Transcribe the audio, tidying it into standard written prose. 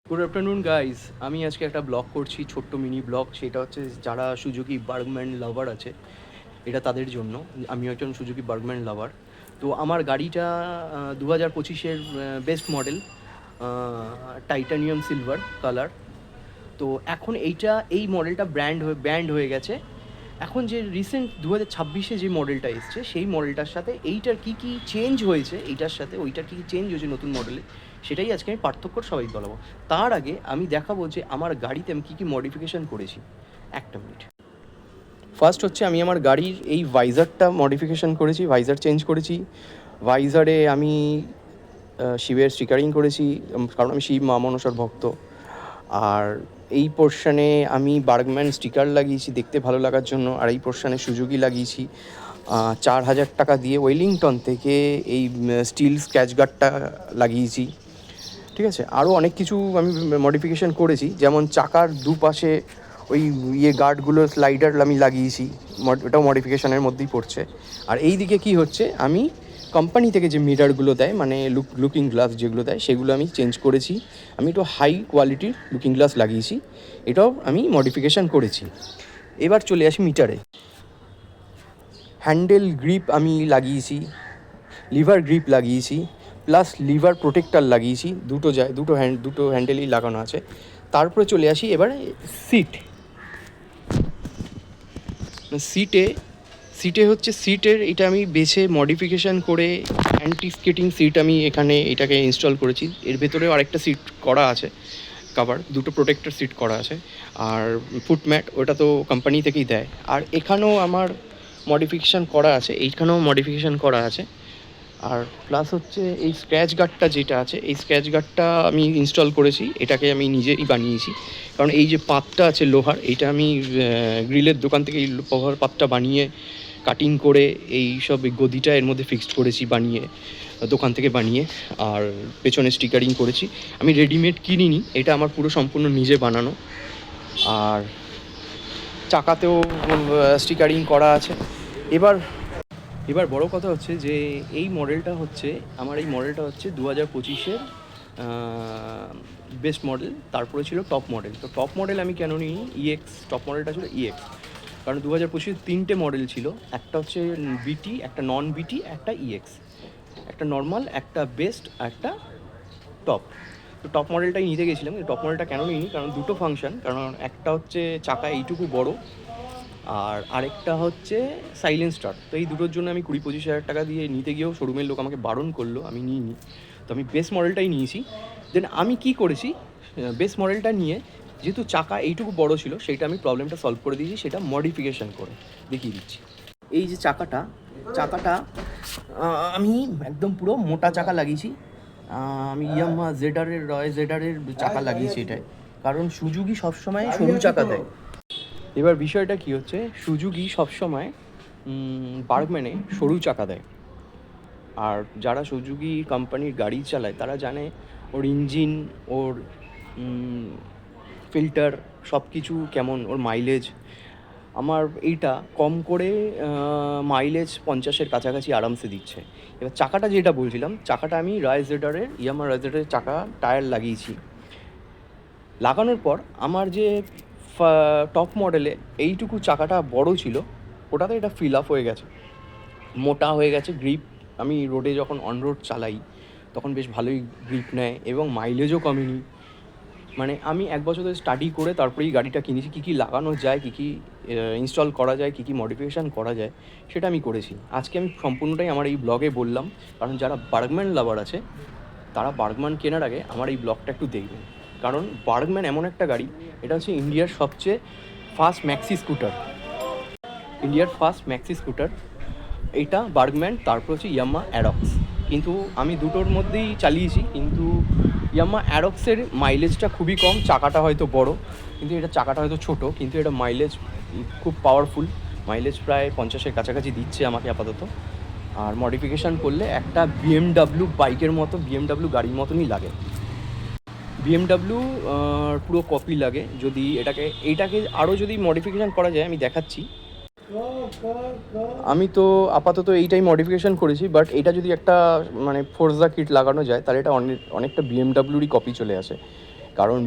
Good afternoon guys, আমি আজকে একটা ব্লগ করছি, ছোট্ট মিনি ব্লগ। সেটা হচ্ছে যারা সুজুকি বার্গম্যান লাভার আছে, এটা তাদের জন্য। আমিও একজন সুজুকি বার্গম্যান লাভার। তো আমার গাড়িটা 2025-এর best model, titanium silver colour. তো এখন এই মডেলটা ব্র্যান্ড হয়ে গেছে। এখন যে রিসেন্ট 2026-এ যে মডেলটা এসছে, সেই মডেলটার সাথে এইটার কী কী চেঞ্জ হয়েছে, এইটার সাথে ওইটার কী কী চেঞ্জ হয়েছে নতুন মডেলে, সেটাই আজকে আমি পার্থক্য সবাই বলাবো। তার আগে আমি দেখাবো যে আমার গাড়িতে আমি কী কী মডিফিকেশান করেছি। একটা মিনিট। ফার্স্ট হচ্ছে আমি আমার গাড়ির এই ভাইজারটা মডিফিকেশান করেছি, ভাইজার চেঞ্জ করেছি। ভাইজারে আমি শিবের স্টিকারিং করেছি, কারণ আমি শিব মা মনসার ভক্ত। আর এই পোর্শনে আমি বার্গম্যান স্টিকার লাগিয়েছি দেখতে ভালো লাগার জন্য, আর এই পোর্শনে সুজুকি লাগিয়েছি। 4,000 টাকা দিয়ে ওয়েলিংটন থেকে এই স্টিল স্ক্র্যাচ গার্ডটা লাগিয়েছি। ঠিক আছে, আরও অনেক কিছু আমি মডিফিকেশান করেছি, যেমন চাকার দুপাশে ওই গার্ডগুলো স্লাইডার আমি লাগিয়েছি, ওটাও মডিফিকেশানের মধ্যেই পড়ছে। আর এই দিকে কী হচ্ছে, আমি কোম্পানি থেকে যে মিরারগুলো দেয়, মানে লুকিং গ্লাস যেগুলো দেয়, সেগুলো আমি চেঞ্জ করেছি। আমি একটু হাই কোয়ালিটির লুকিং গ্লাস লাগিয়েছি, এটাও আমি মডিফিকেশান করেছি। এবার চলে আসি মিটারে। হ্যান্ডেল গ্রিপ আমি লাগিয়েছি, লিভার গ্রিপ লাগিয়েছি, প্লাস লিভার প্রোটেক্টার লাগিয়েছি। দুটো হ্যান্ডেলই লাগানো আছে। তারপরে চলে আসি এবার সিটে সিটে হচ্ছে সিটের এটা আমি বেছে মডিফিকেশান করে অ্যান্টি স্কেটিং সিট আমি এখানে এটাকে ইনস্টল করেছি। এর ভেতরেও আরেকটা সিট করা আছে, কাভার, দুটো প্রোটেক্টর সিট করা আছে। আর ফুটম্যাট ওটা তো কোম্পানি থেকেই দেয়। আর এখানেও আমার মডিফিকেশান করা আছে, এইখানেও মডিফিকেশান করা আছে। আর প্লাস হচ্ছে এই স্ক্র্যাচ গার্ডটা যেটা আছে, এই স্ক্র্যাচ গার্ডটা আমি ইনস্টল করেছি, এটাকে আমি নিজেই বানিয়েছি। কারণ এই যে পাতটা আছে লোহার, এইটা আমি গ্রিলের দোকান থেকে এই লোহার পাতটা বানিয়ে কাটিং করে এই সব গদিটা এর মধ্যে ফিক্সড করেছি বানিয়ে, দোকান থেকে বানিয়ে। আর পেছনে স্টিকারিং করেছি, আমি রেডিমেড কিনিনি, এটা আমার পুরো সম্পূর্ণ নিজে বানানো। আর চাকাতেও স্টিকারিং করা আছে। এবার বড় কথা হচ্ছে যে এই মডেলটা হচ্ছে 2025-এর বেস্ট মডেল, তারপরে ছিল টপ মডেল। তো টপ মডেল আমি কেন নিই, ইএক্স টপ মডেলটা ছিল ইএক্স, কারণ 2025 তিনটে মডেল ছিল। একটা হচ্ছে বিটি, একটা নন বিটি, একটা ইএক্স, একটা নর্মাল, একটা বেস্ট, একটা টপ। তো টপ মডেলটাই নিতে গেছিলাম। টপ মডেলটা কেন নিইনি, কারণ দুটো ফাংশন, কারণ একটা হচ্ছে চাকা এইটুকু বড়, আর আরেকটা হচ্ছে সাইলেন্ট স্টার্ট। তো এই দুটোর জন্য আমি 20-25 হাজার টাকা দিয়ে নিতে গিয়েও শোরুমের লোক আমাকে বারণ করলো, আমি নিইনি। তো আমি বেস মডেলটাই নিয়েছি। দেন আমি কি করেছি, বেস মডেলটা নিয়ে যেহেতু চাকা এইটুকু বড় ছিল, সেইটা আমি প্রবলেমটা সলভ করে দিয়েছি, সেটা মডিফিকেশান করে দেখিয়ে দিচ্ছি। এই যে চাকাটা আমি একদম পুরো মোটা চাকা লাগিয়েছি। আমি ইয়ামাহা রয় জেডারের চাকা লাগিয়েছি এটায়, কারণ সুজুকি সবসময় সরু চাকা দেয়। এবার বিষয়টা কী হচ্ছে, সুজুকি সবসময় বার্গম্যানে সরু চাকা দেয়। আর যারা সুজুকি কোম্পানির গাড়ি চালায় তারা জানে ওর ইঞ্জিন, ওর ফিল্টার, সব কিছু কেমন, ওর মাইলেজ। আমার এইটা কম করে মাইলেজ 50-এর কাছাকাছি আরামসে দিচ্ছে। এবার চাকাটা যেটা বলছিলাম, চাকাটা আমি ইয়ামাহা রাইজেডারের চাকা টায়ার লাগিয়েছি। লাগানোর পর আমার যে টপ মডেলে এইটুকু চাকাটা বড় ছিল, ওটাতে এটা ফিল আপ হয়ে গেছে, মোটা হয়ে গেছে। গ্রিপ আমি রোডে যখন অন রোড চালাই তখন বেশ ভালোই গ্রিপ নেয়, এবং মাইলেজও কমেনি। মানে আমি 1 বছর ধরে স্টাডি করে তারপরেই গাড়িটা কিনেছি, কী কী লাগানো যায়, কী কী ইনস্টল করা যায়, কী কী মডিফিকেশান করা যায়, সেটা আমি করেছি। আজকে আমি সম্পূর্ণটাই আমার এই ব্লগে বললাম, কারণ যারা বার্গম্যান লাভার আছে তারা বার্গম্যান কেনার আগে আমার এই ব্লগটা একটু দেখবেন। কারণ বার্গম্যান এমন একটা গাড়ি, এটা হচ্ছে ইন্ডিয়ার ফাস্ট ম্যাক্সি স্কুটার। এইটা বার্গম্যান, তারপর হচ্ছে ইয়ামাহা অ্যাডক্স। কিন্তু আমি দুটোর মধ্যেই চালিয়েছি, কিন্তু ইয়ামাহা অ্যাডক্সের মাইলেজটা খুবই কম, চাকাটা হয়তো বড়, কিন্তু এটা চাকাটা হয়তো ছোটো, কিন্তু এটা মাইলেজ খুব পাওয়ারফুল। মাইলেজ প্রায় 50-এর কাছাকাছি দিচ্ছে আমাকে আপাতত। আর মডিফিকেশান করলে একটা বিএমডাব্লিউ বাইকের মতো, বিএমডাব্লিউ গাড়ির মতনই লাগে। বিএমডাব্লিউ পুরো কপি লাগে। যদি এইটাকে আরও যদি মডিফিকেশান করা যায়, আমি দেখাচ্ছি। আমি তো আপাতত এইটাই মডিফিকেশান করেছি, বাট এটা যদি একটা মানে ফোর্জা কিট লাগানো যায়, তাহলে এটা অনেকটা বিএমডাব্লিউরই কপি চলে আসে। কারণ